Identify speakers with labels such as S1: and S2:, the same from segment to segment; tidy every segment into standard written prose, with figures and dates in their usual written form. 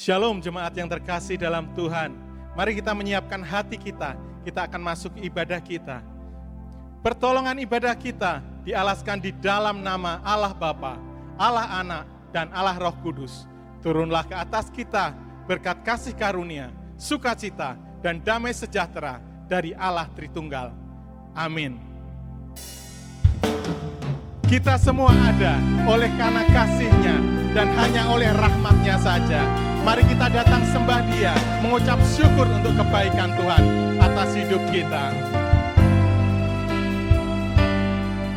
S1: Shalom jemaat yang terkasih dalam Tuhan. Mari kita menyiapkan hati kita. Kita akan masuk ibadah kita. Pertolongan ibadah kita dialaskan di dalam nama Allah Bapa, Allah Anak, dan Allah Roh Kudus. Turunlah ke atas kita berkat kasih karunia, sukacita, dan damai sejahtera dari Allah Tritunggal. Amin. Kita semua ada oleh karena kasih-Nya dan hanya oleh rahmat-Nya saja. Mari kita datang sembah Dia, mengucap syukur untuk kebaikan Tuhan atas hidup kita.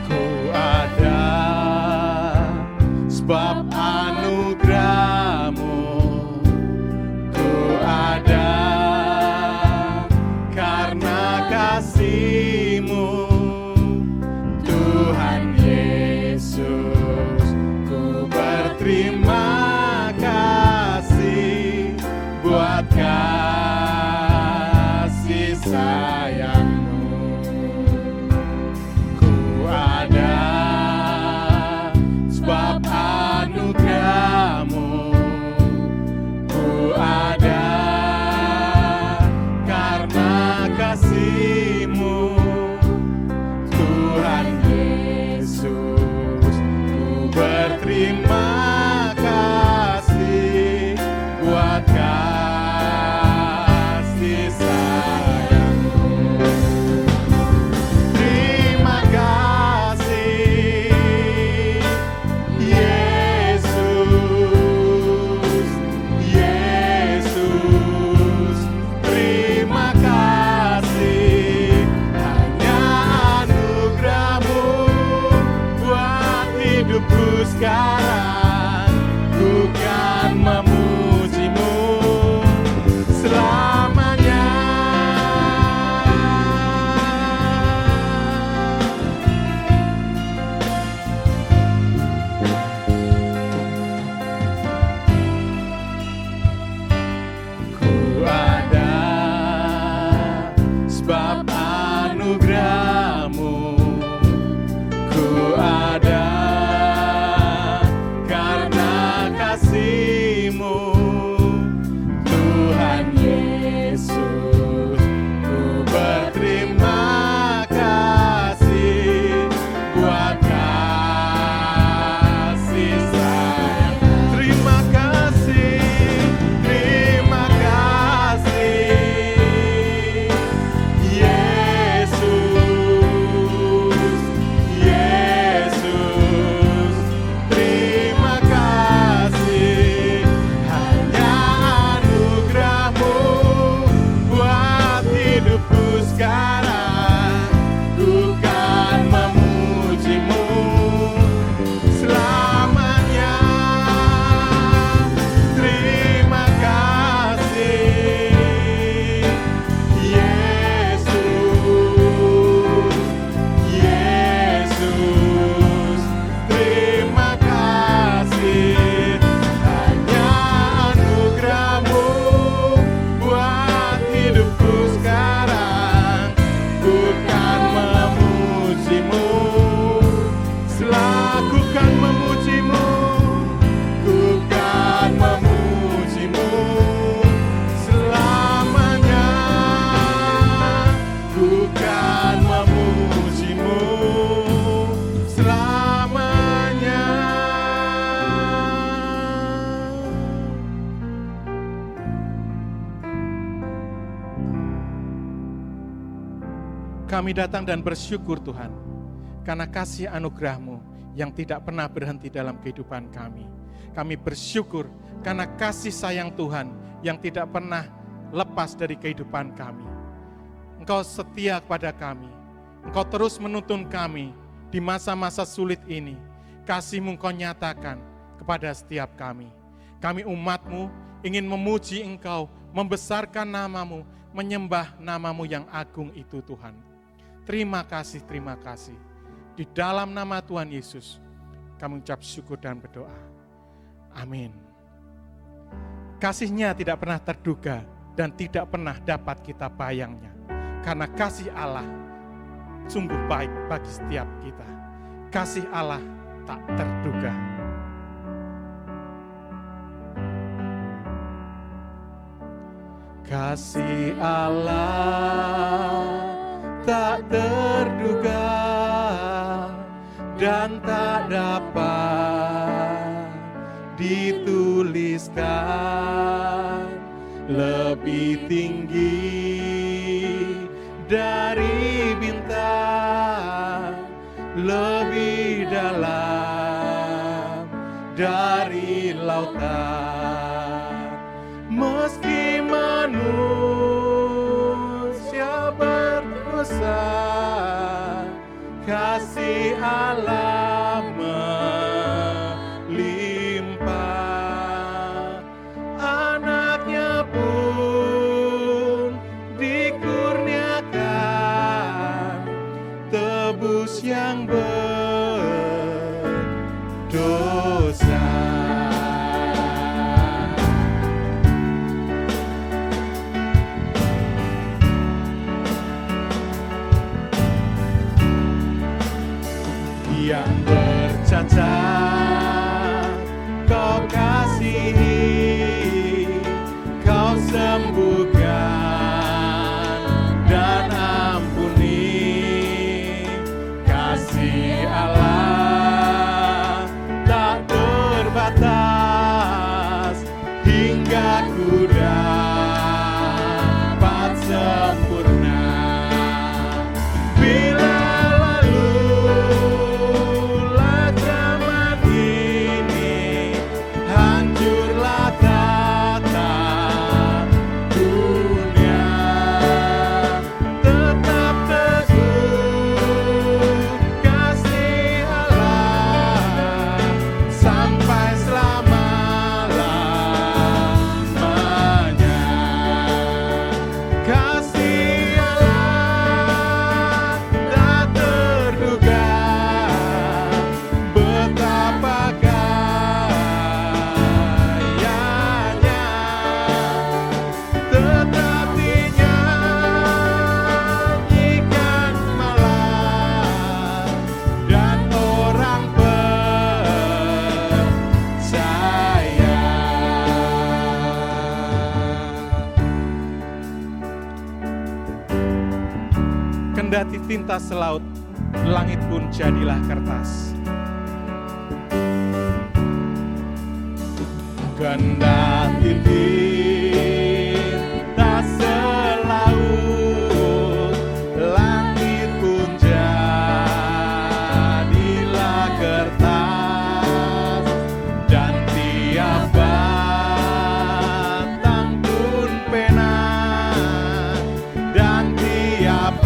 S1: Ku ada sebab anugerah-Mu, ku ada karena kasih-Mu, Tuhan Yesus. Ku berterima buat kasih sayang-Mu. Ku ada sebab anugerah-Mu, ku ada karena kasih-Mu, Tuhan Yesus. Ku berterima kasih buat kasih sayang-Mu. Terima kasih Yesus, Yesus. Terima kasih, hanya anugerah-Mu buat hidupku sekarang. Ku kan memuji-Mu selamanya. Ku ada sebab anugerah-Mu, ku ada karena kasih-Mu, Tuhan Yesus. Ku berterima kasih buat kasih sayang. Terima kasih, terima kasih Yesus, Yesus. Terima kasih, hanya anugerah-Mu buat hidupku sekarang. Ku kan memuji-Mu selamanya. Terima kasih Yesus, Yesus. Terima kasih, hanya anugerah-Mu buat hidupku sekarang. Ku kan memuji-Mu, ku kan memuji-Mu, ku kan memuji-Mu selamanya. Ku kan memuji-Mu selamanya. Kami datang dan bersyukur Tuhan, karena kasih anugerah-Mu yang tidak pernah berhenti dalam kehidupan kami. Kami bersyukur karena kasih sayang Tuhan yang tidak pernah lepas dari kehidupan kami. Engkau setia kepada kami, Engkau terus menuntun kami di masa-masa sulit ini. Kasih-Mu Engkau nyatakan kepada setiap kami. Kami umat-Mu ingin memuji Engkau, membesarkan nama-Mu, menyembah nama-Mu yang agung itu Tuhan. Terima kasih, terima kasih. Di dalam nama Tuhan Yesus, kami ucap syukur dan berdoa. Amin. Kasih-Nya tidak pernah terduga dan tidak pernah dapat kita bayangnya. Karena kasih Allah sungguh baik bagi setiap kita. Kasih Allah tak terduga. Kasih Allah tak terduga dan tak dapat dituliskan, lebih tinggi dari bintang, lebih dalam dari lautan. Meski manusia berdosa, kasih Allah melimpah. Anaknya pun dikurniakan tebus yang berdosa. Yang bercacat kau kasihi, kau sembuhkan dan ampuni. Kasih Allah tak terbatas hingga ku dapat sempurna. Bila kendati tinta selaut, langit pun jadilah kertas. Kendati tinta selaut, langit pun jadilah kertas, dan tiap batang pun pena, dan tiap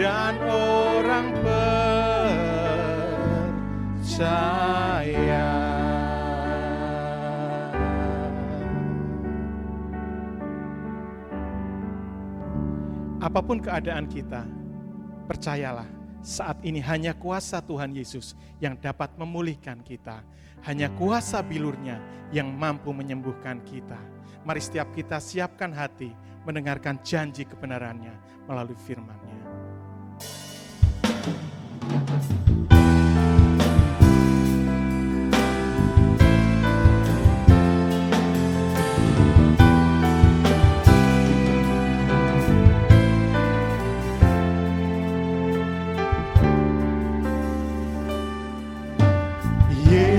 S1: dan orang percaya. Apapun keadaan kita, percayalah, saat ini hanya kuasa Tuhan Yesus yang dapat memulihkan kita. Hanya kuasa bilurnya yang mampu menyembuhkan kita. Mari setiap kita siapkan hati mendengarkan janji kebenarannya melalui firman-Nya.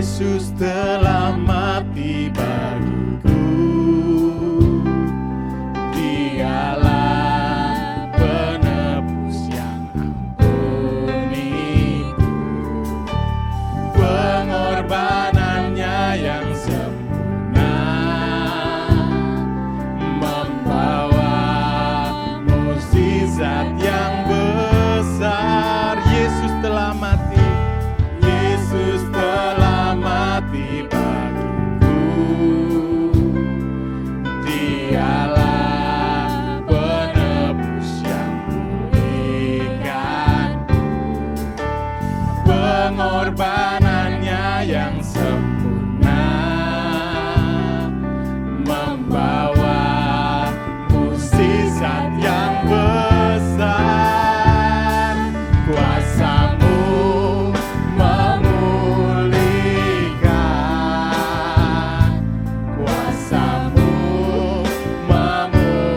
S1: Yesus telah mati bagiku. Dialah penebus yang ampuniku. Pengorbanannya yang sempurna membawa mukjizat yang besar. Yesus telah mati, Yesus telah mati bagiku. Dialah penebus yang pulihkanku. Pengorbanannya yang sempurna membawa mukjizat yang besar. Kuasa-Mu memulihkan, kuasa-Mu memulihkan.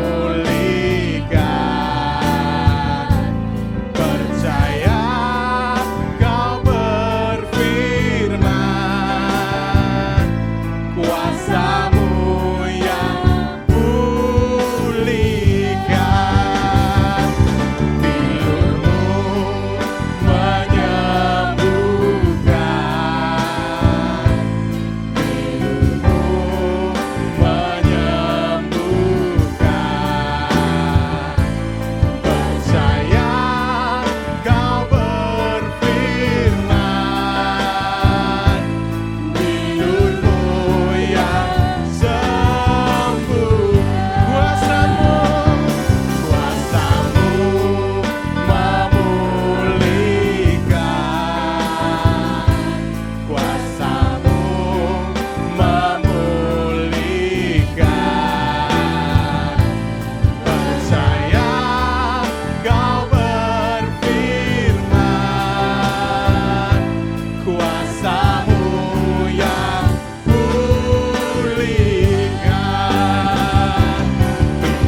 S1: Percaya Kau berfirman, kuasa-Mu yang pulihkan. Bilur-Mu menyembuhkan, bilur-Mu menyembuhkan. Percaya Kau berfirman, bilur-Mu yang sembuh. Kuasa-Mu, kuasa-Mu memulihkan, kuasa-Mu memulihkan. Percaya Kau berfirman, kuasa-Mu yang pulihkan.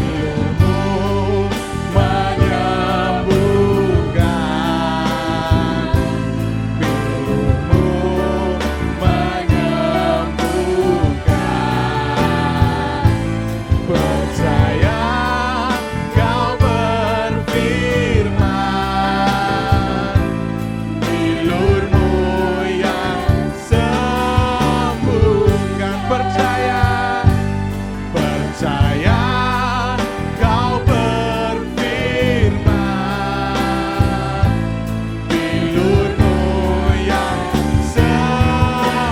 S1: Bilur-Mu menyembuhkan, bilur-Mu menyembuhkan. Percaya Kau berfirman, bilur-Mu yang sembuhkan. Percaya, percaya Kau berfirman, bilur-Mu yang sembuhkan,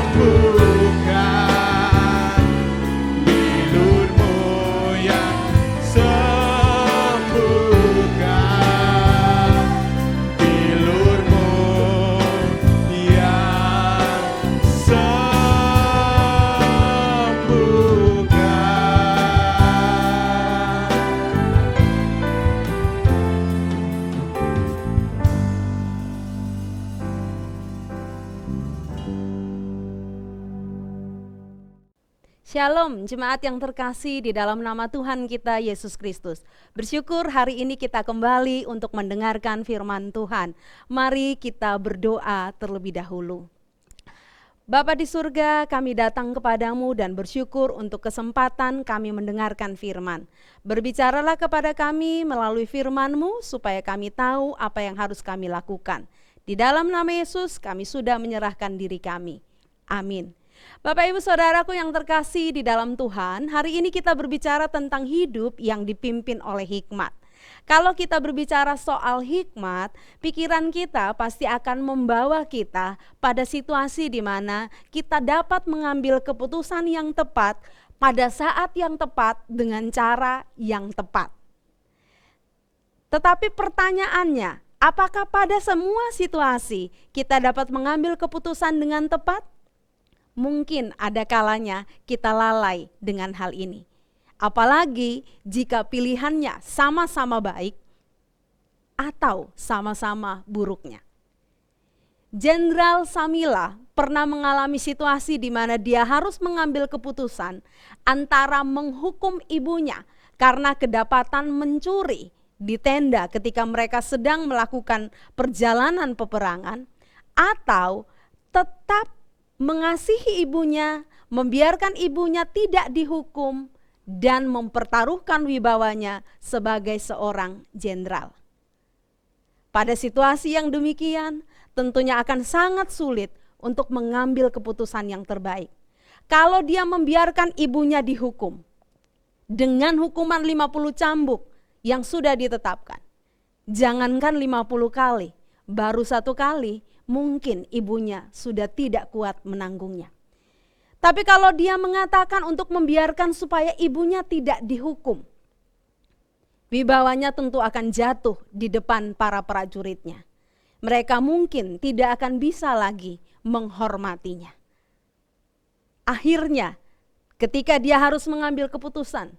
S1: bilur-Mu yang sembuhkan, bilur-Mu yang
S2: Shalom, jemaat yang terkasih di dalam nama Tuhan kita Yesus Kristus. Bersyukur hari ini kita kembali untuk mendengarkan firman Tuhan. Mari kita berdoa terlebih dahulu. Bapa di surga, kami datang kepadamu dan bersyukur untuk kesempatan kami mendengarkan firman. Berbicaralah kepada kami melalui firman-Mu supaya kami tahu apa yang harus kami lakukan. Di dalam nama Yesus kami sudah menyerahkan diri kami. Amin. Bapak Ibu Saudaraku yang terkasih di dalam Tuhan, hari ini kita berbicara tentang hidup yang dipimpin oleh hikmat. Kalau kita berbicara soal hikmat, pikiran kita pasti akan membawa kita pada situasi di mana kita dapat mengambil keputusan yang tepat pada saat yang tepat dengan cara yang tepat. Tetapi pertanyaannya, apakah pada semua situasi kita dapat mengambil keputusan dengan tepat? Mungkin ada kalanya kita lalai dengan hal ini. Apalagi jika pilihannya sama-sama baik atau sama-sama buruknya. Jenderal Samila pernah mengalami situasi di mana dia harus mengambil keputusan antara menghukum ibunya karena kedapatan mencuri di tenda ketika mereka sedang melakukan perjalanan peperangan, atau tetap mengasihi ibunya, membiarkan ibunya tidak dihukum, dan mempertaruhkan wibawanya sebagai seorang jenderal. Pada situasi yang demikian, tentunya akan sangat sulit untuk mengambil keputusan yang terbaik. Kalau dia membiarkan ibunya dihukum dengan hukuman 50 cambuk yang sudah ditetapkan, jangankan 50 kali, baru 1 kali mungkin ibunya sudah tidak kuat menanggungnya. Tapi kalau dia mengatakan untuk membiarkan supaya ibunya tidak dihukum, wibawanya tentu akan jatuh di depan para prajuritnya. Mereka mungkin tidak akan bisa lagi menghormatinya. Akhirnya, ketika dia harus mengambil keputusan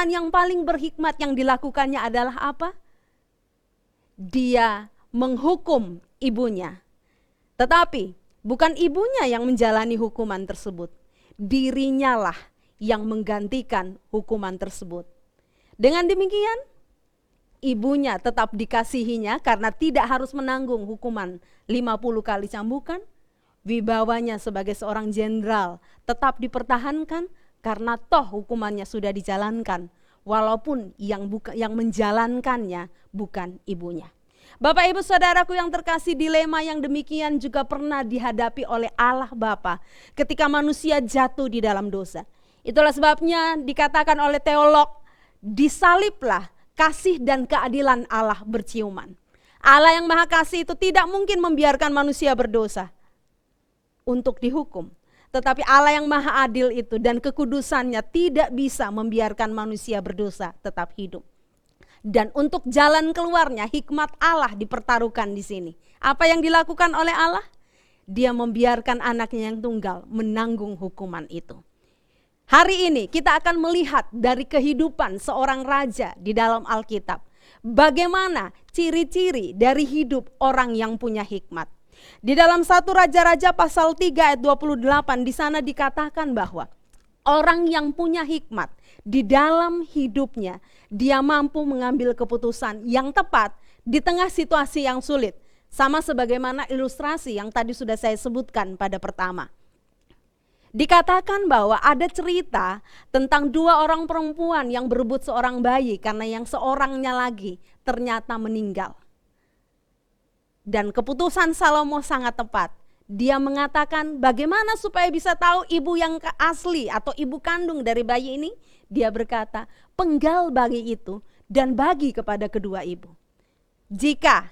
S2: yang paling berhikmat yang dilakukannya adalah apa? Dia menghukum ibunya. Tetapi bukan ibunya yang menjalani hukuman tersebut. Dirinya lah yang menggantikan hukuman tersebut. Dengan demikian, ibunya tetap dikasihinya karena tidak harus menanggung hukuman 50 kali cambukan. Wibawanya sebagai seorang jenderal tetap dipertahankan karena toh hukumannya sudah dijalankan, walaupun yang menjalankannya bukan ibunya. Bapak Ibu Saudaraku yang terkasih, dilema yang demikian juga pernah dihadapi oleh Allah Bapa ketika manusia jatuh di dalam dosa. Itulah sebabnya dikatakan oleh teolog, disaliblah kasih dan keadilan Allah berciuman. Allah yang Maha Kasih itu tidak mungkin membiarkan manusia berdosa untuk dihukum. Tetapi Allah yang Maha Adil itu dan kekudusannya tidak bisa membiarkan manusia berdosa tetap hidup. Dan untuk jalan keluarnya hikmat Allah dipertaruhkan di sini. Apa yang dilakukan oleh Allah? Dia membiarkan anaknya yang tunggal menanggung hukuman itu. Hari ini kita akan melihat dari kehidupan seorang raja di dalam Alkitab. Bagaimana ciri-ciri dari hidup orang yang punya hikmat. Di dalam 1 Raja-Raja pasal 3 ayat 28 di sana dikatakan bahwa orang yang punya hikmat di dalam hidupnya, dia mampu mengambil keputusan yang tepat di tengah situasi yang sulit. Sama sebagaimana ilustrasi yang tadi sudah saya sebutkan pada pertama. Dikatakan bahwa ada cerita tentang 2 orang perempuan yang berebut seorang bayi karena yang seorangnya lagi ternyata meninggal. Dan keputusan Salomo sangat tepat. Dia mengatakan bagaimana supaya bisa tahu ibu yang asli atau ibu kandung dari bayi ini. Dia berkata, penggal bayi itu dan bagi kepada kedua ibu. Jika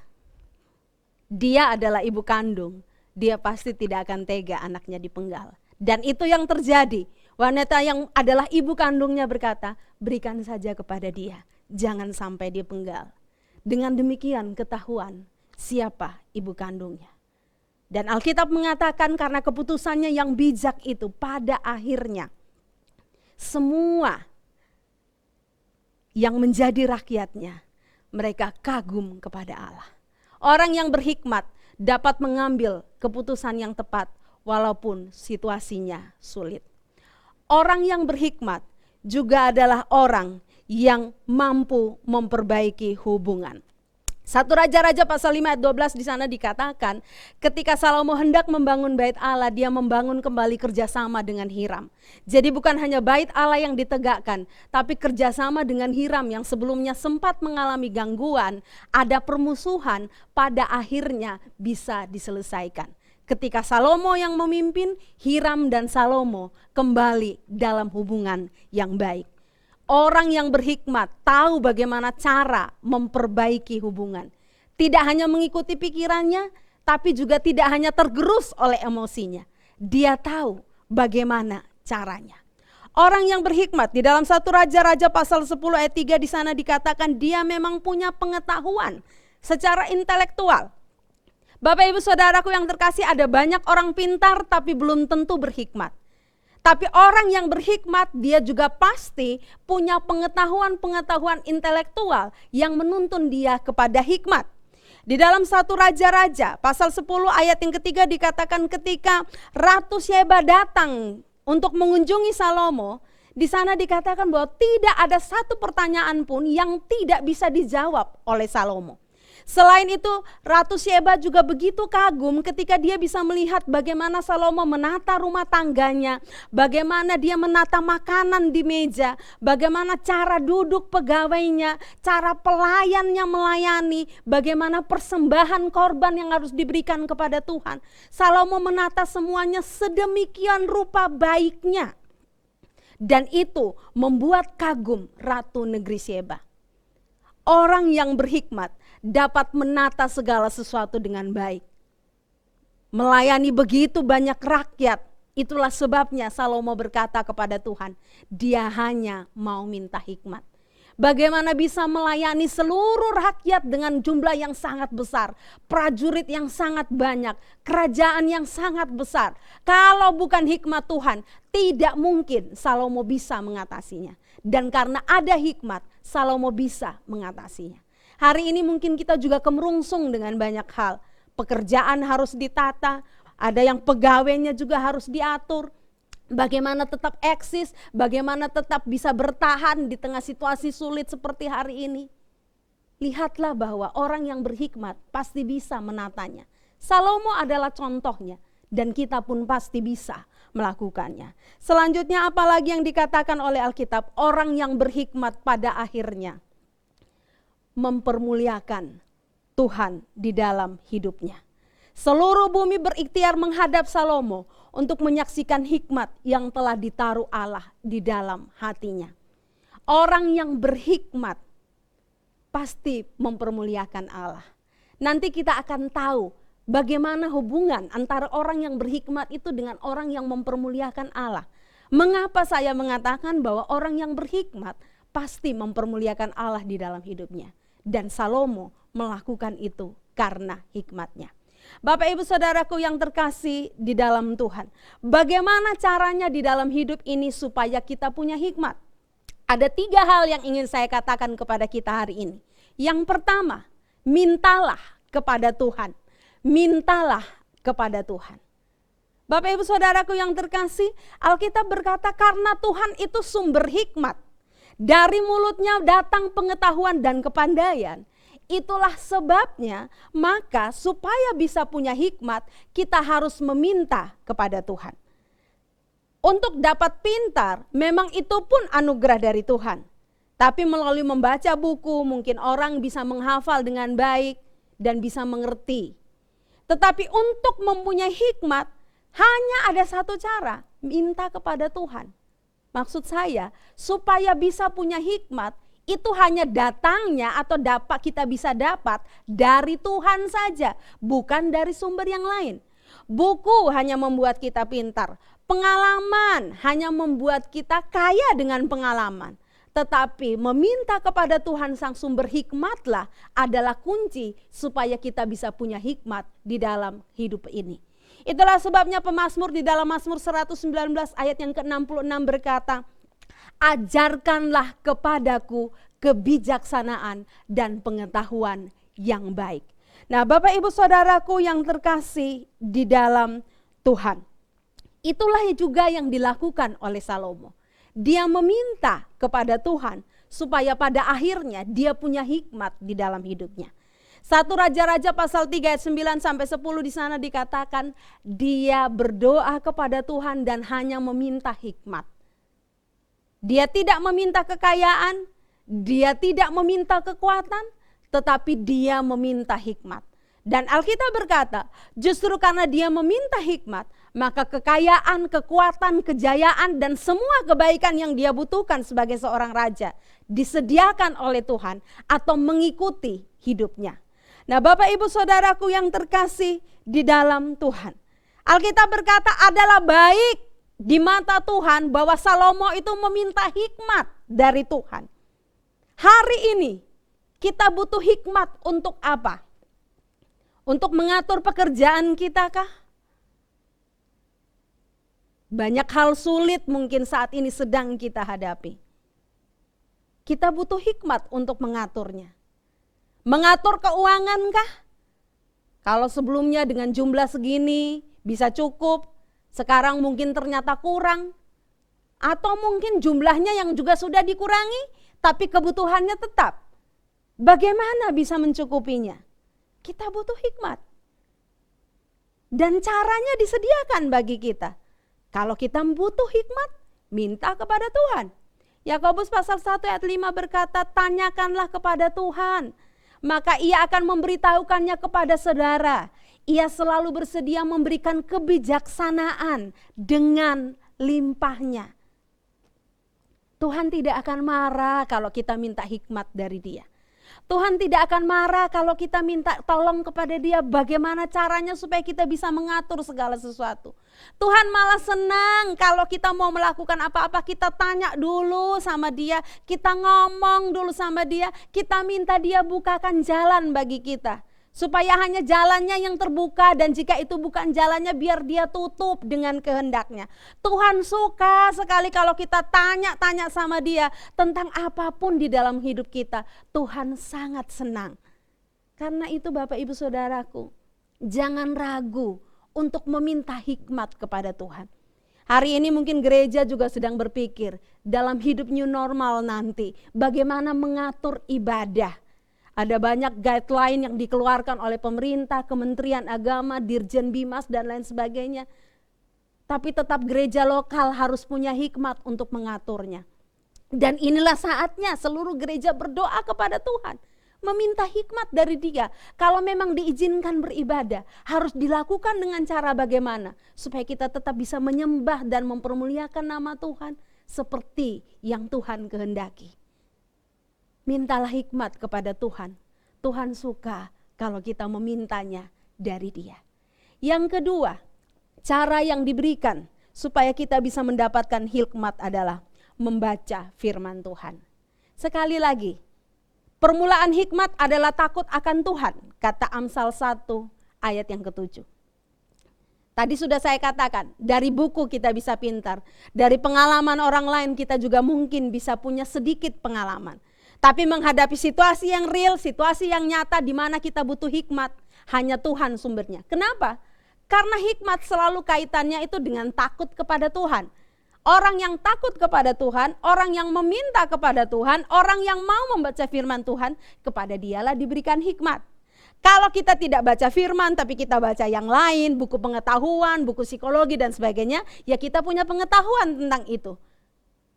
S2: dia adalah ibu kandung, dia pasti tidak akan tega anaknya dipenggal. Dan itu yang terjadi. Wanita yang adalah ibu kandungnya berkata, berikan saja kepada dia, jangan sampai dipenggal. Dengan demikian ketahuan siapa ibu kandungnya. Dan Alkitab mengatakan karena keputusannya yang bijak itu, pada akhirnya semua yang menjadi rakyatnya, mereka kagum kepada Allah. Orang yang berhikmat dapat mengambil keputusan yang tepat walaupun situasinya sulit. Orang yang berhikmat juga adalah orang yang mampu memperbaiki hubungan. 1 Raja-Raja pasal 5 ayat 12 di sana dikatakan ketika Salomo hendak membangun bait Allah, dia membangun kembali kerjasama dengan Hiram. Jadi bukan hanya bait Allah yang ditegakkan, tapi kerjasama dengan Hiram yang sebelumnya sempat mengalami gangguan, ada permusuhan, pada akhirnya bisa diselesaikan. Ketika Salomo yang memimpin, Hiram dan Salomo kembali dalam hubungan yang baik. Orang yang berhikmat tahu bagaimana cara memperbaiki hubungan. Tidak hanya mengikuti pikirannya, tapi juga tidak hanya tergerus oleh emosinya. Dia tahu bagaimana caranya. Orang yang berhikmat di dalam 1 Raja-Raja pasal 10 ayat 3 di sana dikatakan dia memang punya pengetahuan secara intelektual. Bapak Ibu Saudaraku yang terkasih, ada banyak orang pintar tapi belum tentu berhikmat. Tapi orang yang berhikmat dia juga pasti punya pengetahuan-pengetahuan intelektual yang menuntun dia kepada hikmat. Di dalam 1 Raja-Raja pasal 10 ayat yang ketiga dikatakan ketika Ratu Syeba datang untuk mengunjungi Salomo, di sana dikatakan bahwa tidak ada satu pertanyaan pun yang tidak bisa dijawab oleh Salomo. Selain itu, Ratu Syeba juga begitu kagum ketika dia bisa melihat bagaimana Salomo menata rumah tangganya, bagaimana dia menata makanan di meja, bagaimana cara duduk pegawainya, cara pelayannya melayani, bagaimana persembahan korban yang harus diberikan kepada Tuhan. Salomo menata semuanya sedemikian rupa baiknya. Dan itu membuat kagum Ratu Negeri Syeba. Orang yang berhikmat dapat menata segala sesuatu dengan baik. Melayani begitu banyak rakyat. Itulah sebabnya Salomo berkata kepada Tuhan, dia hanya mau minta hikmat. Bagaimana bisa melayani seluruh rakyat dengan jumlah yang sangat besar, prajurit yang sangat banyak, kerajaan yang sangat besar. Kalau bukan hikmat Tuhan, tidak mungkin Salomo bisa mengatasinya. Dan karena ada hikmat, Salomo bisa mengatasinya. Hari ini mungkin kita juga kemerungsung dengan banyak hal. Pekerjaan harus ditata, ada yang pegawainya juga harus diatur. Bagaimana tetap eksis, bagaimana tetap bisa bertahan di tengah situasi sulit seperti hari ini. Lihatlah bahwa orang yang berhikmat pasti bisa menatanya. Salomo adalah contohnya dan kita pun pasti bisa melakukannya. Selanjutnya apalagi yang dikatakan oleh Alkitab, orang yang berhikmat pada akhirnya mempermuliakan Tuhan di dalam hidupnya. Seluruh bumi berikhtiar menghadap Salomo untuk menyaksikan hikmat yang telah ditaruh Allah di dalam hatinya. Orang yang berhikmat pasti mempermuliakan Allah. Nanti kita akan tahu bagaimana hubungan antara orang yang berhikmat itu dengan orang yang mempermuliakan Allah. Mengapa saya mengatakan bahwa orang yang berhikmat pasti mempermuliakan Allah di dalam hidupnya. Dan Salomo melakukan itu karena hikmatnya. Bapak ibu saudaraku yang terkasih di dalam Tuhan. Bagaimana caranya di dalam hidup ini supaya kita punya hikmat? Ada 3 hal yang ingin saya katakan kepada kita hari ini. Yang pertama, mintalah kepada Tuhan. Mintalah kepada Tuhan. Bapak ibu saudaraku yang terkasih, Alkitab berkata karena Tuhan itu sumber hikmat. Dari mulutnya datang pengetahuan dan kepandaian. Itulah sebabnya maka supaya bisa punya hikmat kita harus meminta kepada Tuhan. Untuk dapat pintar memang itu pun anugerah dari Tuhan. Tapi melalui membaca buku mungkin orang bisa menghafal dengan baik dan bisa mengerti. Tetapi untuk mempunyai hikmat hanya ada satu cara, minta kepada Tuhan. Maksud saya supaya bisa punya hikmat itu hanya datangnya atau kita bisa dapat dari Tuhan saja, bukan dari sumber yang lain. Buku hanya membuat kita pintar, pengalaman hanya membuat kita kaya dengan pengalaman. Tetapi meminta kepada Tuhan sang sumber hikmatlah adalah kunci supaya kita bisa punya hikmat di dalam hidup ini. Itulah sebabnya pemazmur di dalam Mazmur 119 ayat yang ke-66 berkata, ajarkanlah kepadaku kebijaksanaan dan pengetahuan yang baik. Nah Bapak Ibu Saudaraku yang terkasih di dalam Tuhan. Itulah juga yang dilakukan oleh Salomo. Dia meminta kepada Tuhan supaya pada akhirnya dia punya hikmat di dalam hidupnya. 1 Raja-Raja pasal 3 ayat 9 sampai 10 di sana dikatakan dia berdoa kepada Tuhan dan hanya meminta hikmat. Dia tidak meminta kekayaan, dia tidak meminta kekuatan, tetapi dia meminta hikmat. Dan Alkitab berkata, justru karena dia meminta hikmat, maka kekayaan, kekuatan, kejayaan, dan semua kebaikan yang dia butuhkan sebagai seorang raja disediakan oleh Tuhan atau mengikuti hidupnya. Nah Bapak Ibu Saudaraku yang terkasih di dalam Tuhan. Alkitab berkata adalah baik di mata Tuhan bahwa Salomo itu meminta hikmat dari Tuhan. Hari ini kita butuh hikmat untuk apa? Untuk mengatur pekerjaan kita kah? Banyak hal sulit mungkin saat ini sedang kita hadapi. Kita butuh hikmat untuk mengaturnya. Mengatur keuangan kah? Kalau sebelumnya dengan jumlah segini bisa cukup, sekarang mungkin ternyata kurang. Atau mungkin jumlahnya yang juga sudah dikurangi, tapi kebutuhannya tetap. Bagaimana bisa mencukupinya? Kita butuh hikmat. Dan caranya disediakan bagi kita. Kalau kita butuh hikmat, minta kepada Tuhan. Yakobus pasal 1 ayat 5 berkata, tanyakanlah kepada Tuhan, maka ia akan memberitahukannya kepada saudara. Ia selalu bersedia memberikan kebijaksanaan dengan limpahnya. Tuhan tidak akan marah kalau kita minta hikmat dari Dia. Tuhan tidak akan marah kalau kita minta tolong kepada Dia bagaimana caranya supaya kita bisa mengatur segala sesuatu. Tuhan malah senang kalau kita mau melakukan apa-apa, kita tanya dulu sama Dia, kita ngomong dulu sama Dia, kita minta Dia bukakan jalan bagi kita. Supaya hanya jalannya yang terbuka, dan jika itu bukan jalannya biar Dia tutup dengan kehendaknya. Tuhan suka sekali kalau kita tanya-tanya sama Dia tentang apapun di dalam hidup kita. Tuhan sangat senang. Karena itu Bapak Ibu Saudaraku, jangan ragu untuk meminta hikmat kepada Tuhan. Hari ini mungkin gereja juga sedang berpikir dalam hidup new normal nanti bagaimana mengatur ibadah. Ada banyak guideline yang dikeluarkan oleh pemerintah, Kementerian Agama, Dirjen Bimas dan lain sebagainya. Tapi tetap gereja lokal harus punya hikmat untuk mengaturnya. Dan inilah saatnya seluruh gereja berdoa kepada Tuhan. Meminta hikmat dari Dia. Kalau memang diizinkan beribadah, harus dilakukan dengan cara bagaimana? Supaya kita tetap bisa menyembah dan mempermuliakan nama Tuhan seperti yang Tuhan kehendaki. Mintalah hikmat kepada Tuhan. Tuhan suka kalau kita memintanya dari Dia. Yang kedua, cara yang diberikan supaya kita bisa mendapatkan hikmat adalah membaca firman Tuhan. Sekali lagi, permulaan hikmat adalah takut akan Tuhan, kata Amsal 1 ayat yang ke-7. Tadi sudah saya katakan, dari buku kita bisa pintar, dari pengalaman orang lain kita juga mungkin bisa punya sedikit pengalaman. Tapi menghadapi situasi yang real, situasi yang nyata di mana kita butuh hikmat, hanya Tuhan sumbernya. Kenapa? Karena hikmat selalu kaitannya itu dengan takut kepada Tuhan. Orang yang takut kepada Tuhan, orang yang meminta kepada Tuhan, orang yang mau membaca firman Tuhan, kepada dialah diberikan hikmat. Kalau kita tidak baca firman tapi kita baca yang lain, buku pengetahuan, buku psikologi dan sebagainya, ya kita punya pengetahuan tentang itu.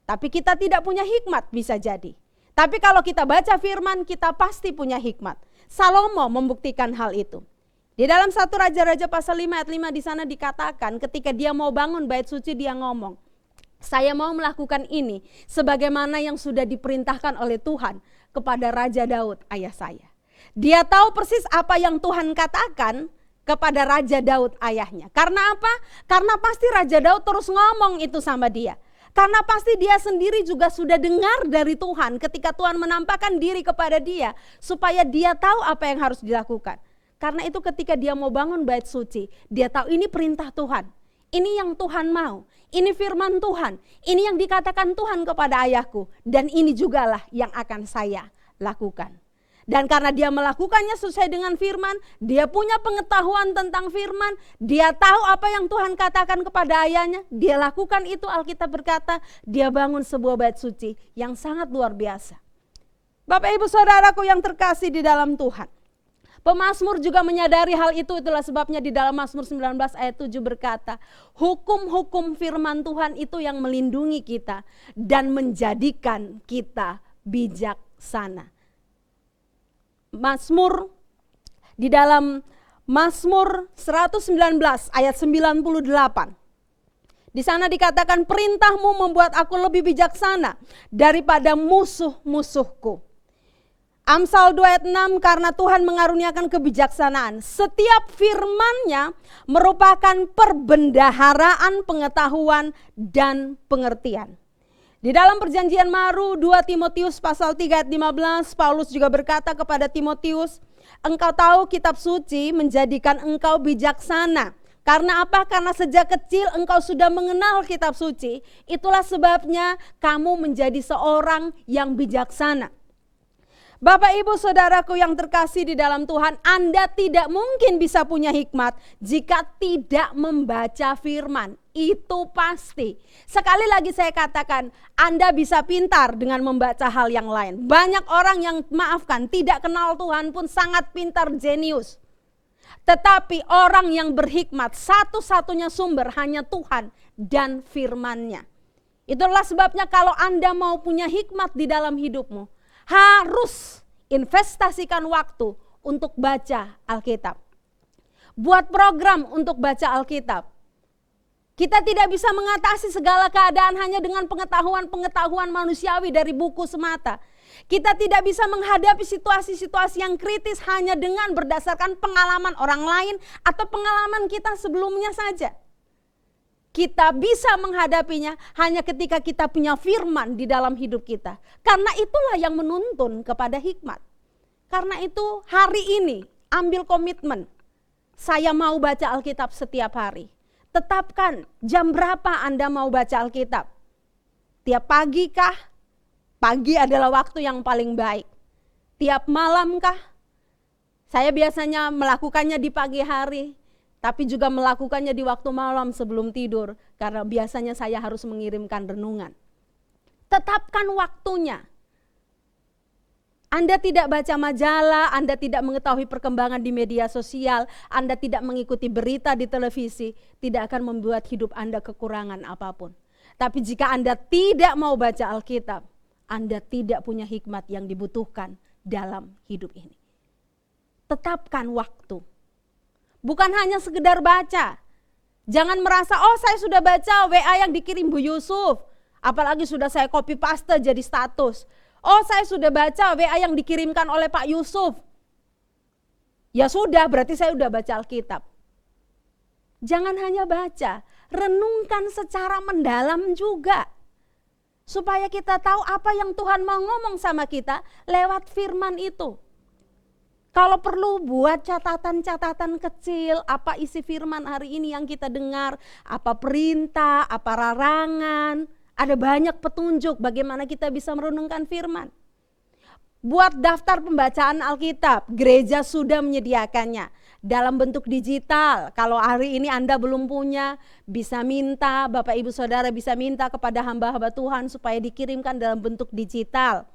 S2: Tapi kita tidak punya hikmat bisa jadi. Tapi kalau kita baca firman, kita pasti punya hikmat. Salomo membuktikan hal itu. Di dalam 1 Raja-Raja pasal 5 ayat 5 di sana dikatakan ketika dia mau bangun bait suci dia ngomong, saya mau melakukan ini sebagaimana yang sudah diperintahkan oleh Tuhan kepada Raja Daud ayah saya. Dia tahu persis apa yang Tuhan katakan kepada Raja Daud ayahnya. Karena apa? Karena pasti Raja Daud terus ngomong itu sama dia. Karena pasti dia sendiri juga sudah dengar dari Tuhan ketika Tuhan menampakkan diri kepada dia supaya dia tahu apa yang harus dilakukan. Karena itu ketika dia mau bangun bait suci, dia tahu ini perintah Tuhan. Ini yang Tuhan mau, ini firman Tuhan, ini yang dikatakan Tuhan kepada ayahku dan ini jugalah yang akan saya lakukan. Dan karena dia melakukannya sesuai dengan firman, dia punya pengetahuan tentang firman, dia tahu apa yang Tuhan katakan kepada ayahnya, dia lakukan itu. Alkitab berkata, dia bangun sebuah bait suci yang sangat luar biasa. Bapak Ibu Saudaraku yang terkasih di dalam Tuhan, pemazmur juga menyadari hal itu, itulah sebabnya di dalam Mazmur 19 ayat 7 berkata, hukum-hukum firman Tuhan itu yang melindungi kita dan menjadikan kita bijaksana. Mazmur di dalam Mazmur 119 ayat 98. Di sana dikatakan perintahmu membuat aku lebih bijaksana daripada musuh-musuhku. Amsal 2 ayat 6 karena Tuhan mengaruniakan kebijaksanaan. Setiap firman-Nya merupakan perbendaharaan pengetahuan dan pengertian. Di dalam perjanjian baru 2 Timotius pasal 3 ayat 15, Paulus juga berkata kepada Timotius, engkau tahu kitab suci menjadikan engkau bijaksana. Karena apa? Karena sejak kecil engkau sudah mengenal kitab suci, itulah sebabnya kamu menjadi seorang yang bijaksana. Bapak Ibu Saudaraku yang terkasih di dalam Tuhan, Anda tidak mungkin bisa punya hikmat jika tidak membaca firman. Itu pasti. Sekali lagi saya katakan, Anda bisa pintar dengan membaca hal yang lain. Banyak orang yang maafkan, tidak kenal Tuhan pun sangat pintar, jenius. Tetapi orang yang berhikmat, satu-satunya sumber hanya Tuhan dan firman-Nya. Itulah sebabnya kalau Anda mau punya hikmat di dalam hidupmu, harus investasikan waktu untuk baca Alkitab. Buat program untuk baca Alkitab. Kita tidak bisa mengatasi segala keadaan hanya dengan pengetahuan-pengetahuan manusiawi dari buku semata. Kita tidak bisa menghadapi situasi-situasi yang kritis hanya dengan berdasarkan pengalaman orang lain atau pengalaman kita sebelumnya saja. Kita bisa menghadapinya hanya ketika kita punya firman di dalam hidup kita. Karena itulah yang menuntun kepada hikmat. Karena itu hari ini ambil komitmen. Saya mau baca Alkitab setiap hari. Tetapkan jam berapa Anda mau baca Alkitab. Tiap pagi kah? Pagi adalah waktu yang paling baik. Tiap malam kah? Saya biasanya melakukannya di pagi hari. Tapi juga melakukannya di waktu malam sebelum tidur. Karena biasanya saya harus mengirimkan renungan. Tetapkan waktunya. Anda tidak baca majalah, Anda tidak mengetahui perkembangan di media sosial, Anda tidak mengikuti berita di televisi, tidak akan membuat hidup Anda kekurangan apapun. Tapi jika Anda tidak mau baca Alkitab, Anda tidak punya hikmat yang dibutuhkan dalam hidup ini. Tetapkan waktu. Bukan hanya sekedar baca. Jangan merasa, oh saya sudah baca WA yang dikirim Bu Yusuf. Apalagi sudah saya copy paste jadi status. Oh saya sudah baca WA yang dikirimkan oleh Pak Yusuf. Ya sudah, berarti saya sudah baca Alkitab. Jangan hanya baca, renungkan secara mendalam juga. Supaya kita tahu apa yang Tuhan mau ngomong sama kita lewat firman itu. Kalau perlu buat catatan-catatan kecil, apa isi firman hari ini yang kita dengar, apa perintah, apa larangan. Ada banyak petunjuk bagaimana kita bisa merenungkan firman. Buat daftar pembacaan Alkitab, gereja sudah menyediakannya dalam bentuk digital. Kalau hari ini Anda belum punya, bisa minta, Bapak Ibu Saudara bisa minta kepada hamba-hamba Tuhan supaya dikirimkan dalam bentuk digital.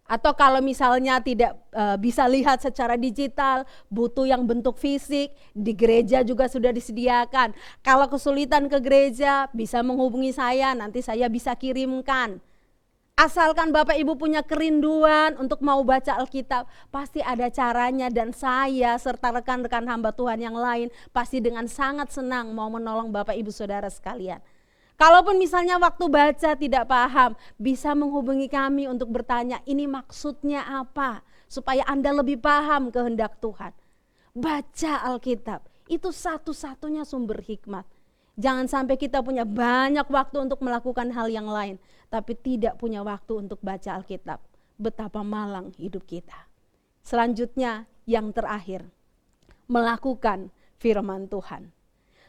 S2: Atau kalau misalnya tidak bisa lihat secara digital, butuh yang bentuk fisik, di gereja juga sudah disediakan. Kalau kesulitan ke gereja, bisa menghubungi saya, nanti saya bisa kirimkan. Asalkan Bapak Ibu punya kerinduan untuk mau baca Alkitab, pasti ada caranya, dan saya serta rekan-rekan hamba Tuhan yang lain pasti dengan sangat senang mau menolong Bapak Ibu Saudara sekalian. Kalaupun misalnya waktu baca tidak paham, bisa menghubungi kami untuk bertanya, ini maksudnya apa? Supaya Anda lebih paham kehendak Tuhan. Baca Alkitab, itu satu-satunya sumber hikmat. Jangan sampai kita punya banyak waktu untuk melakukan hal yang lain, tapi tidak punya waktu untuk baca Alkitab. Betapa malang hidup kita. Selanjutnya yang terakhir, melakukan firman Tuhan.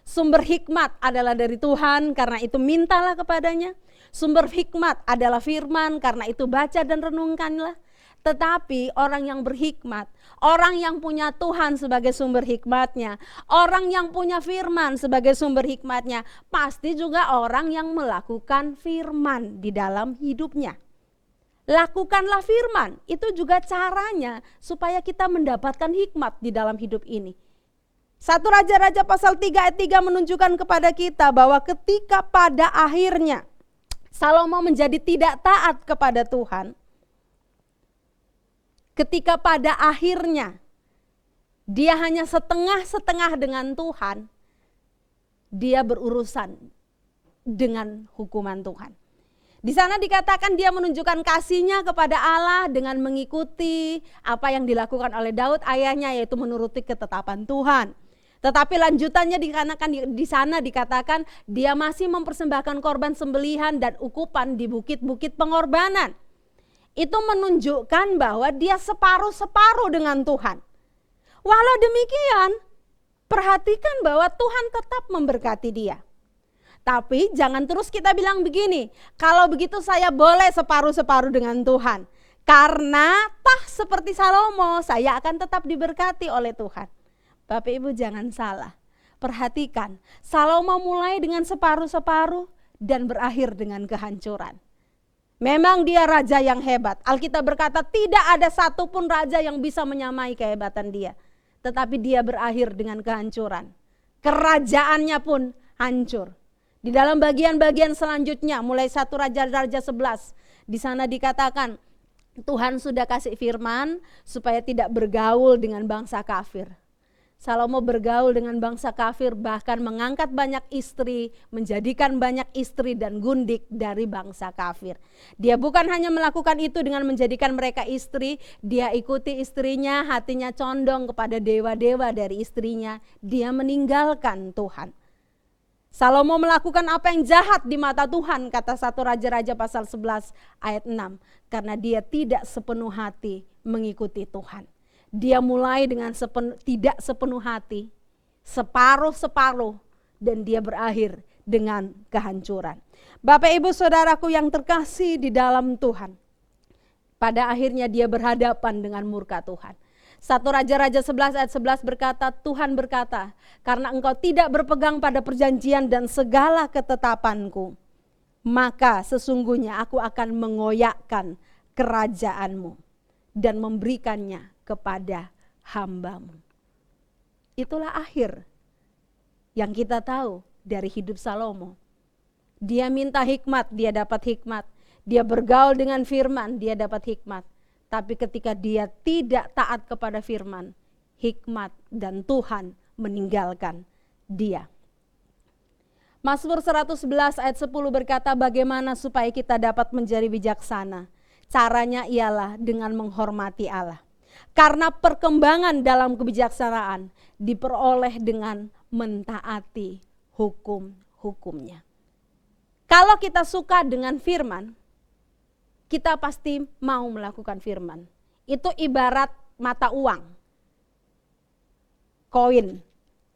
S2: Sumber hikmat adalah dari Tuhan, karena itu mintalah kepadanya. Sumber hikmat adalah firman, karena itu baca dan renungkanlah. Tetapi orang yang berhikmat, orang yang punya Tuhan sebagai sumber hikmatnya, orang yang punya firman sebagai sumber hikmatnya, pasti juga orang yang melakukan firman di dalam hidupnya. Lakukanlah firman, itu juga caranya supaya kita mendapatkan hikmat di dalam hidup ini. 1 Raja-Raja pasal 3 ayat 3 menunjukkan kepada kita bahwa ketika pada akhirnya Salomo menjadi tidak taat kepada Tuhan, ketika pada akhirnya dia hanya setengah-setengah dengan Tuhan, dia berurusan dengan hukuman Tuhan. Di sana dikatakan dia menunjukkan kasihnya kepada Allah dengan mengikuti apa yang dilakukan oleh Daud ayahnya, yaitu menuruti ketetapan Tuhan. Tetapi lanjutannya di sana dikatakan dia masih mempersembahkan korban sembelihan dan ukupan di bukit-bukit pengorbanan. Itu menunjukkan bahwa dia separuh-separuh dengan Tuhan. Walau demikian, perhatikan bahwa Tuhan tetap memberkati dia. Tapi jangan terus kita bilang begini, kalau begitu saya boleh separuh-separuh dengan Tuhan. Karena seperti Salomo, saya akan tetap diberkati oleh Tuhan. Bapak Ibu jangan salah. Perhatikan, Salomo mulai dengan separuh-separuh dan berakhir dengan kehancuran. Memang dia raja yang hebat. Alkitab berkata tidak ada satupun raja yang bisa menyamai kehebatan dia. Tetapi dia berakhir dengan kehancuran. Kerajaannya pun hancur. Di dalam bagian-bagian selanjutnya, mulai 1 Raja-Raja 11, di sana dikatakan Tuhan sudah kasih firman supaya tidak bergaul dengan bangsa kafir. Salomo bergaul dengan bangsa kafir, bahkan mengangkat banyak istri, menjadikan banyak istri dan gundik dari bangsa kafir. Dia bukan hanya melakukan itu dengan menjadikan mereka istri, dia ikuti istrinya, hatinya condong kepada dewa-dewa dari istrinya, dia meninggalkan Tuhan. Salomo melakukan apa yang jahat di mata Tuhan, kata 1 Raja-Raja pasal 11 ayat 6. Karena dia tidak sepenuh hati mengikuti Tuhan. Dia mulai dengan tidak sepenuh hati, separuh-separuh, dan dia berakhir dengan kehancuran. Bapak Ibu Saudaraku yang terkasih di dalam Tuhan, pada akhirnya dia berhadapan dengan murka Tuhan. 1 Raja-Raja 11 ayat 11 berkata, Tuhan berkata, karena engkau tidak berpegang pada perjanjian dan segala ketetapanku, maka sesungguhnya aku akan mengoyakkan kerajaanmu dan memberikannya kepada hambamu. Itulah akhir yang kita tahu dari hidup Salomo. Dia minta hikmat, dia dapat hikmat. Dia bergaul dengan firman, dia dapat hikmat. Tapi ketika dia tidak taat kepada firman, hikmat dan Tuhan meninggalkan dia. Mazmur 111 ayat 10 berkata, bagaimana supaya kita dapat menjadi bijaksana? Caranya ialah dengan menghormati Allah. Karena perkembangan dalam kebijaksanaan diperoleh dengan mentaati hukum-hukumnya. Kalau kita suka dengan firman, kita pasti mau melakukan firman. Itu ibarat mata uang. Koin,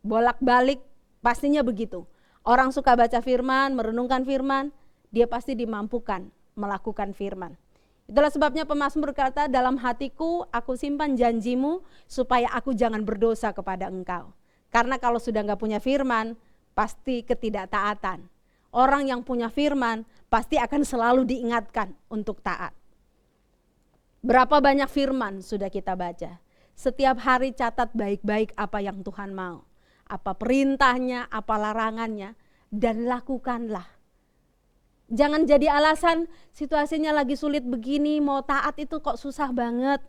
S2: bolak-balik pastinya begitu. Orang suka baca firman, merenungkan firman, dia pasti dimampukan melakukan firman. Itulah sebabnya pemazmur berkata, dalam hatiku aku simpan janjimu supaya aku jangan berdosa kepada engkau. Karena kalau sudah gak punya firman, pasti ketidaktaatan. Orang yang punya firman pasti akan selalu diingatkan untuk taat. Berapa banyak firman sudah kita baca. Setiap hari catat baik-baik apa yang Tuhan mau. Apa perintahnya, apa larangannya, dan lakukanlah. Jangan jadi alasan situasinya lagi sulit begini, mau taat itu kok susah banget.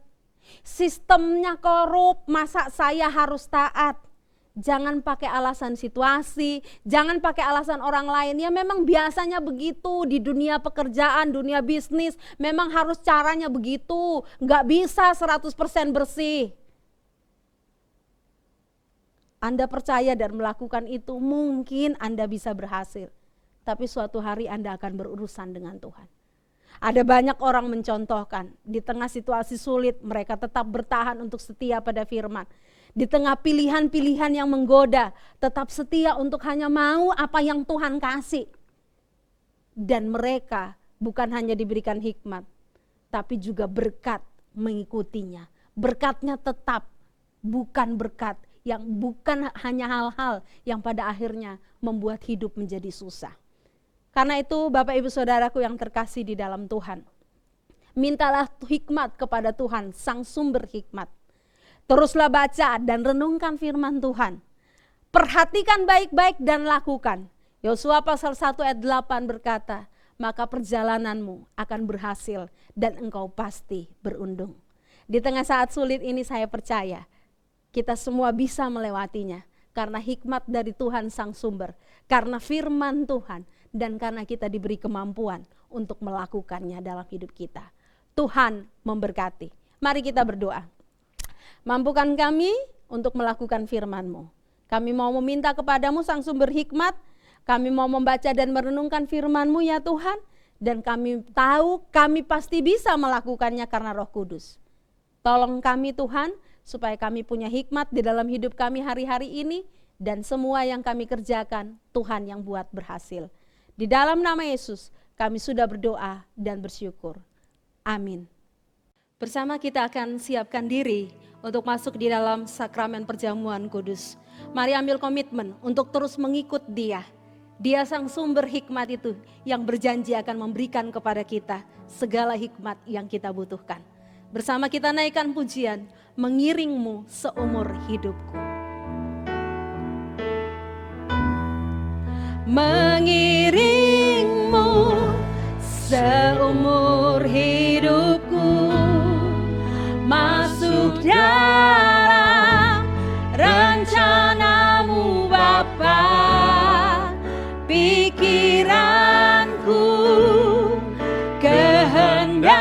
S2: Sistemnya korup, masa saya harus taat? Jangan pakai alasan situasi, jangan pakai alasan orang lain. Ya memang biasanya begitu di dunia pekerjaan, dunia bisnis, memang harus caranya begitu. Nggak bisa 100% bersih. Anda percaya dan melakukan itu, mungkin Anda bisa berhasil. Tapi suatu hari Anda akan berurusan dengan Tuhan. Ada banyak orang mencontohkan, di tengah situasi sulit mereka tetap bertahan untuk setia pada firman. Di tengah pilihan-pilihan yang menggoda, tetap setia untuk hanya mau apa yang Tuhan kasih. Dan mereka bukan hanya diberikan hikmat, tapi juga berkat mengikutinya. Berkatnya tetap, bukan berkat yang bukan hanya hal-hal yang pada akhirnya membuat hidup menjadi susah. Karena itu Bapak Ibu Saudaraku yang terkasih di dalam Tuhan, mintalah hikmat kepada Tuhan, sang sumber hikmat. Teruslah baca dan renungkan firman Tuhan. Perhatikan baik-baik dan lakukan. Yosua pasal 1 ayat 8 berkata, maka perjalananmu akan berhasil dan engkau pasti beruntung. Di tengah saat sulit ini saya percaya, kita semua bisa melewatinya. Karena hikmat dari Tuhan sang sumber, karena firman Tuhan, dan karena kita diberi kemampuan untuk melakukannya dalam hidup kita. Tuhan memberkati. Mari kita berdoa. Mampukan kami untuk melakukan firman-Mu. Kami mau meminta kepadamu sang sumber hikmat, kami mau membaca dan merenungkan firman-Mu ya Tuhan, dan kami tahu kami pasti bisa melakukannya karena Roh Kudus. Tolong kami Tuhan, supaya kami punya hikmat di dalam hidup kami hari-hari ini, dan semua yang kami kerjakan Tuhan yang buat berhasil. Di dalam nama Yesus kami sudah berdoa dan bersyukur. Amin. Bersama kita akan siapkan diri untuk masuk di dalam sakramen perjamuan kudus. Mari ambil komitmen untuk terus mengikut Dia. Dia sang sumber hikmat itu yang berjanji akan memberikan kepada kita segala hikmat yang kita butuhkan. Bersama kita naikkan pujian, mengiringmu seumur hidupku. Mengiringmu seumur hidupku, masuk dalam rencanamu Bapa. Pikiranku, kehendakku,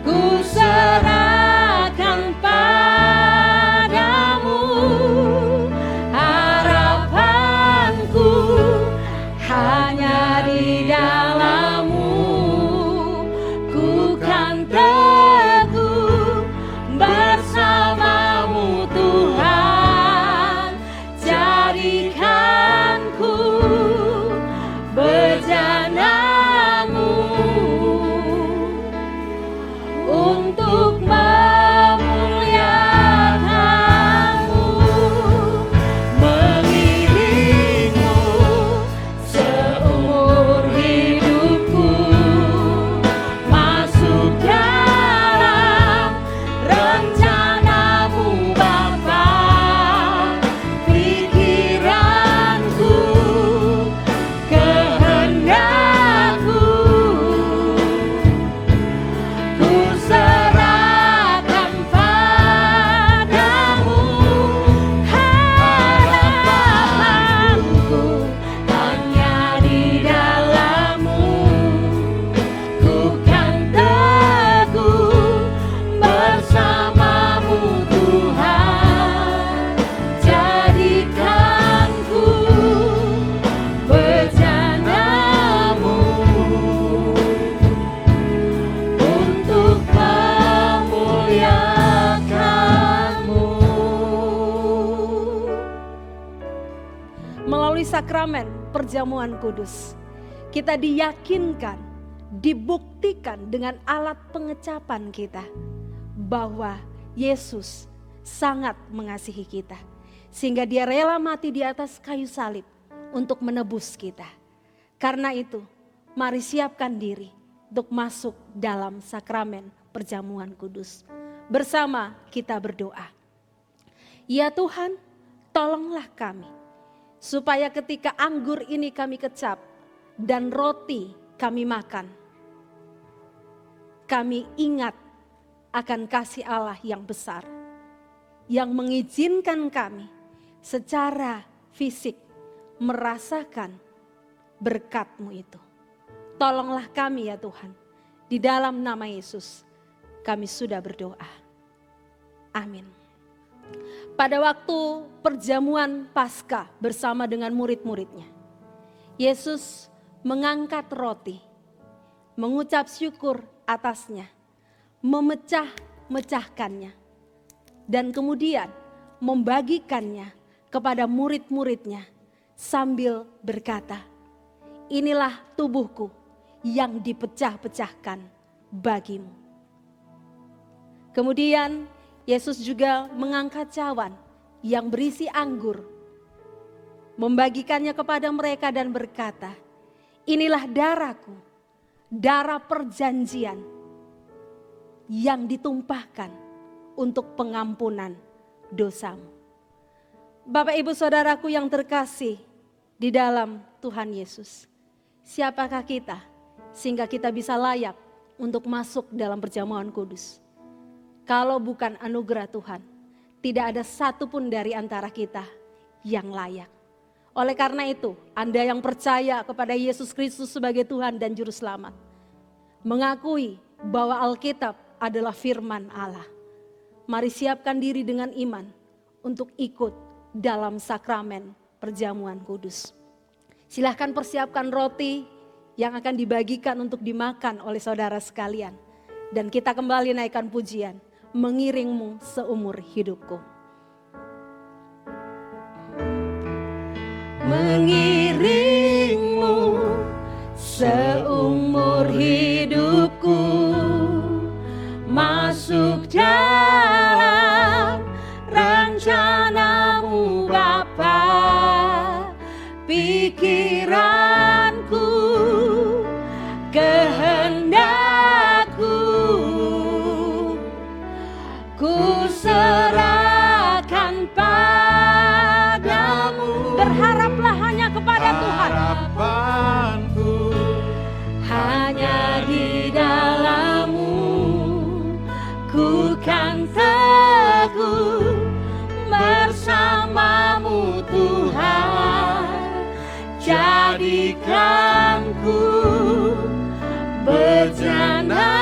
S2: ku serahkan padamu. Harapanku hanya di dalam-Mu, ku kan teguh bersama-Mu Tuhan. Jadikanku bejana-Mu untuk memuliakan-Mu. Mengiringmu seumur hidupku, masuk dalam rencana-Mu Bapa. Pikiranku, kehendakku, ku serahkan padamu. Harapanku hanya di dalam-Mu, ku kan teguh bersama-Mu Tuhan. Jadikanku bejana-Mu untuk memuliakan-Mu. Melalui sakramen perjamuan kudus, kita diyakinkan, dibuktikan dengan alat pengecapan kita bahwa Yesus sangat mengasihi kita, sehingga Dia rela mati di atas kayu salib untuk menebus kita. Karena itu, mari siapkan diri untuk masuk dalam sakramen perjamuan kudus. Bersama kita berdoa. Ya Tuhan, tolonglah kami, supaya ketika anggur ini kami kecap dan roti kami makan, kami ingat akan kasih Allah yang besar, yang mengizinkan kami secara fisik merasakan berkat-Mu itu. Tolonglah kami ya Tuhan, di dalam nama Yesus kami sudah berdoa. Amin. Pada waktu perjamuan Paskah bersama dengan murid-muridnya, Yesus mengangkat roti, mengucap syukur atasnya, memecah-mecahkannya, dan kemudian membagikannya kepada murid-muridnya sambil berkata, "Inilah tubuhku yang dipecah-pecahkan bagimu." Kemudian Yesus juga mengangkat cawan yang berisi anggur, membagikannya kepada mereka dan berkata, "Inilah darahku, darah perjanjian yang ditumpahkan untuk pengampunan dosamu." Bapak Ibu Saudaraku yang terkasih di dalam Tuhan Yesus, siapakah kita sehingga kita bisa layak untuk masuk dalam perjamuan kudus? Kalau bukan anugerah Tuhan, tidak ada satupun dari antara kita yang layak. Oleh karena itu, Anda yang percaya kepada Yesus Kristus sebagai Tuhan dan Juru Selamat, mengakui bahwa Alkitab adalah firman Allah, mari siapkan diri dengan iman untuk ikut dalam sakramen perjamuan kudus. Silahkan persiapkan roti yang akan dibagikan untuk dimakan oleh saudara sekalian. Dan kita kembali naikkan pujian, mengiringmu seumur hidupku. Mengiringmu seumur hidup. pikiranku, kehendakku, ku serahkan padamu. Berharaplah hanya kepada Tuhan.
S1: Harapanku
S2: Hanya di dalam-Mu ku kan teguh, bersama-Mu Tuhan. Jadikan ku bejana-Mu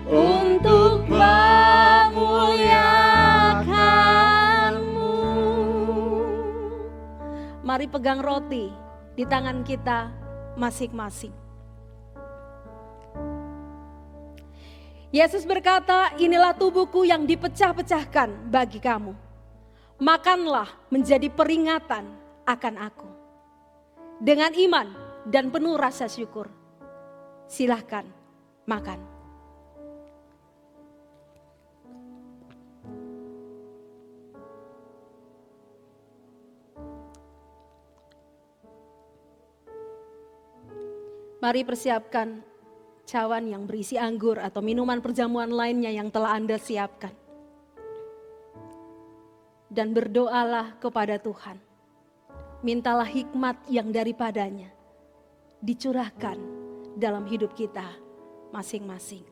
S2: untuk memuliakan-Mu. Mari pegang roti di tangan kita masing-masing. Yesus berkata, inilah tubuhku yang dipecah-pecahkan bagi kamu. Makanlah menjadi peringatan akan aku. Dengan iman dan penuh rasa syukur, silahkan makan. Mari persiapkan cawan yang berisi anggur atau minuman perjamuan lainnya yang telah Anda siapkan. Dan berdoalah kepada Tuhan. Mintalah hikmat yang daripadanya dicurahkan dalam hidup kita masing-masing.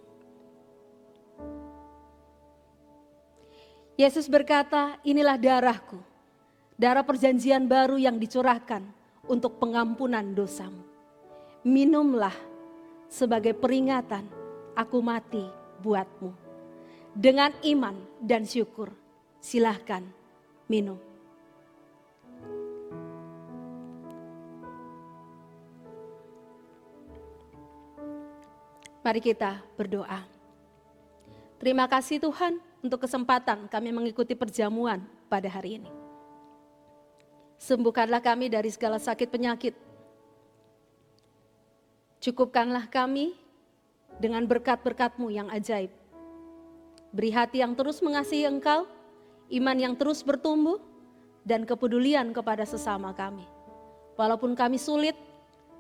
S2: Yesus berkata, inilah darahku, darah perjanjian baru yang dicurahkan untuk pengampunan dosamu. Minumlah sebagai peringatan aku mati buatmu. Dengan iman dan syukur, silahkan minum. Mari kita berdoa. Terima kasih Tuhan untuk kesempatan kami mengikuti perjamuan pada hari ini. Sembuhkanlah kami dari segala sakit penyakit. Cukupkanlah kami dengan berkat-berkat-Mu yang ajaib. Beri hati yang terus mengasihi Engkau, iman yang terus bertumbuh, dan kepedulian kepada sesama kami. Walaupun kami sulit,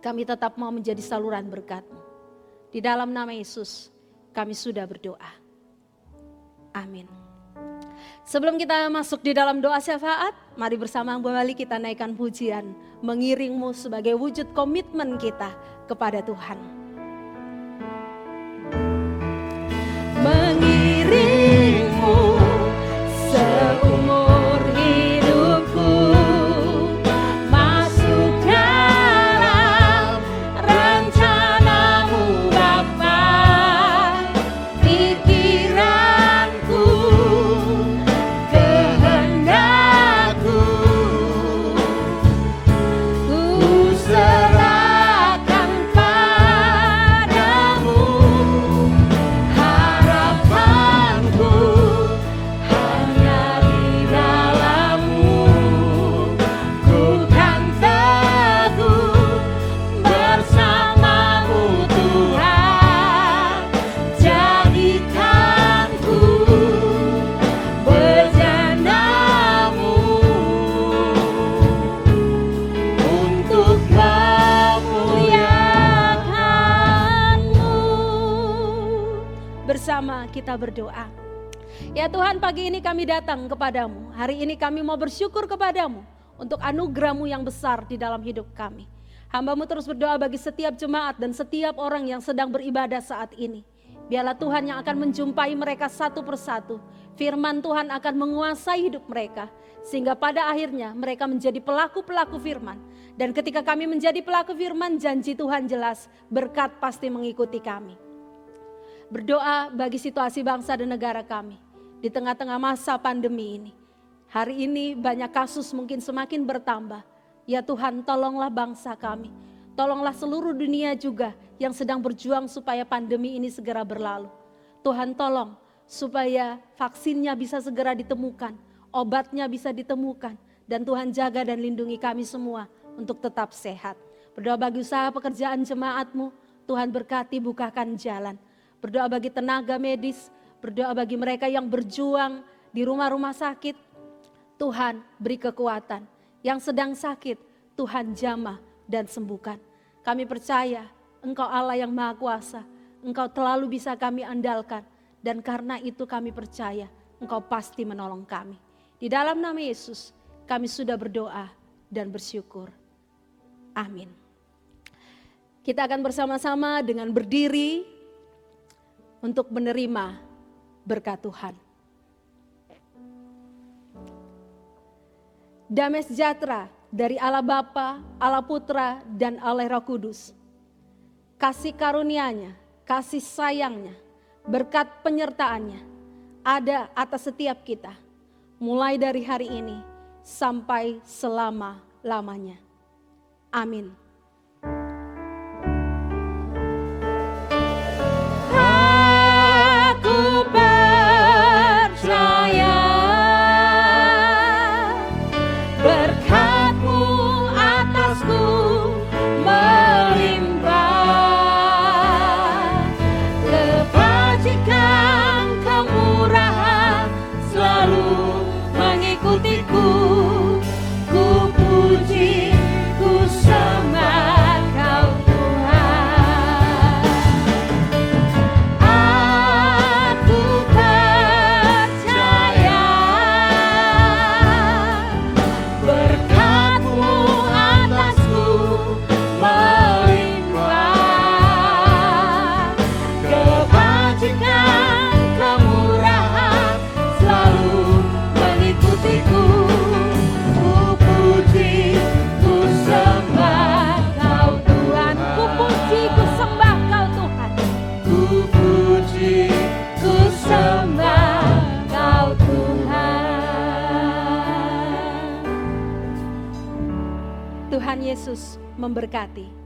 S2: kami tetap mau menjadi saluran berkat-Mu. Di dalam nama Yesus, kami sudah berdoa. Amin. Sebelum kita masuk di dalam doa syafaat, mari bersama kembali kita naikkan pujian, mengiringmu sebagai wujud komitmen kita kepada Tuhan. Mengiringmu seumur hidupku, masuk dalam rencana-Mu Bapa. Pikiranku, kehendakku, ku serahkan padamu. Harapanku hanya di dalam-Mu, ku kan teguh, bersama-Mu Tuhan. Jadikan ku bejana-Mu untuk memuliakan-Mu. Bersama kita berdoa. Ya Tuhan, pagi ini kami datang kepadamu. Hari ini kami mau bersyukur kepadamu untuk anugerah-Mu yang besar di dalam hidup kami. Hamba-Mu terus berdoa bagi setiap jemaat dan setiap orang yang sedang beribadah saat ini. Biarlah Tuhan yang akan menjumpai mereka satu persatu. Firman Tuhan akan menguasai hidup mereka. Sehingga pada akhirnya mereka menjadi pelaku-pelaku firman. Dan ketika kami menjadi pelaku firman, janji Tuhan jelas, berkat pasti mengikuti kami. Berdoa bagi situasi bangsa dan negara kami di tengah-tengah masa pandemi ini. Hari ini banyak kasus mungkin semakin bertambah. Ya Tuhan, tolonglah bangsa kami. Tolonglah seluruh dunia juga yang sedang berjuang supaya pandemi ini segera berlalu. Tuhan tolong supaya vaksinnya bisa segera ditemukan, obatnya bisa ditemukan. Dan Tuhan jaga dan lindungi kami semua untuk tetap sehat. Berdoa bagi usaha pekerjaan jemaat-Mu, Tuhan berkati, bukakan jalan. Berdoa bagi tenaga medis, berdoa bagi mereka yang berjuang di rumah-rumah sakit. Tuhan beri kekuatan. Yang sedang sakit, Tuhan jamah dan sembuhkan. Kami percaya Engkau Allah yang Maha Kuasa. Engkau terlalu bisa kami andalkan. Dan karena itu kami percaya Engkau pasti menolong kami. Di dalam nama Yesus kami sudah berdoa dan bersyukur. Amin. Kita akan bersama-sama dengan berdiri untuk menerima berkat Tuhan. Damai sejahtera dari Allah Bapa, Allah Putra, dan Allah Roh Kudus. Kasih karunia-Nya, kasih sayang-Nya, berkat penyertaan-Nya ada atas setiap kita. Mulai dari hari ini sampai selama-lamanya. Amin. Aku percaya berkat-Mu atasku melimpah, kebajikan, kemurahan selalu mengikutiku. Ku puji, ku sembah Kau Tuhan. Aku percaya berkat-Mu atasku melimpah, kebajikan, kemurahan selalu mengikutiku. Ku puji, ku sembah Kau Tuhan. Ku puji, ku sembah Kau Tuhan. Ku puji, ku sembah Kau Tuhan. Tuhan Yesus memberkati.